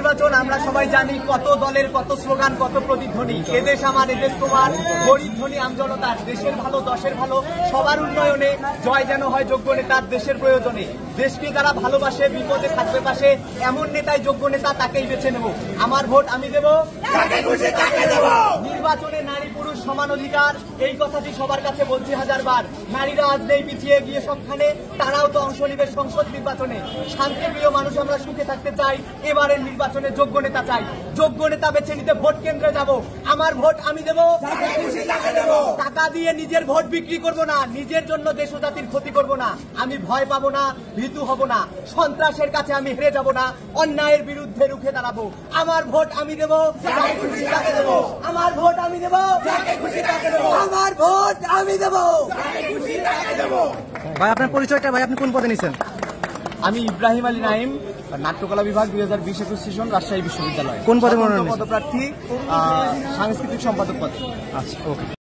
নির্বাচন আমরা সবাই জানি কত দলের কত স্লোগান কত প্রতিধ্বনি, এদেশ আমার এদেশ তোমার, গরিব ধনী আমজনতার, দেশের ভালো দশের ভালো সবার উন্নয়নে, জয় যেন হয় যোগ্য নেতার দেশের প্রয়োজনে। দেশকে যারা ভালোবাসে বিপদে থাকবে পাশে, এমন নেতাই যোগ্য নেতা, তাকেই বেছে নেব। আমার ভোট আমি দেব, নির্বাচনে নারী পুরুষ সমান অধিকার, এই কথাটি সবার কাছে বলছি হাজারবার। নারীরা আজ নেই পিছিয়ে গিয়ে সবখানে, তারাও তো অংশ নিবে সংসদ নির্বাচনে। শান্তিপ্রিয় মানুষ আমরা সুখে থাকতে চাই, এবারের নির্বাচনে যোগ্য নেতা চাই। যোগ্য নেতা বেছে নিতে ভোট কেন্দ্রে যাব, আমার ভোট আমি দেব। টাকা দিয়ে নিজের ভোট বিক্রি করব না, নিজের জন্য দেশ ও জাতির ক্ষতি করব না। আমি ভয় পাবো না, ভীতু হব না, সন্ত্রাসের কাছে আমি হেরে যাব না, অন্যায়ের বিরুদ্ধে রুখে দাঁড়াবো। আমার ভোট আমি দেব, আমার ভোট আমি দেব, আমার ভোট আমি দেব। ভাই আপনার পরিচয়টা, ভাই আপনি কোন পদে নিছেন? আমি ইব্রাহিম আলী নাইম, নাট্যকলা বিভাগ 2020-21 সেশন, রাজশাহী বিশ্ববিদ্যালয়। কোন পদে মনোনয়ন? পদপ্রার্থী, সাংস্কৃতিক সম্পাদক পদে। আচ্ছা, ওকে।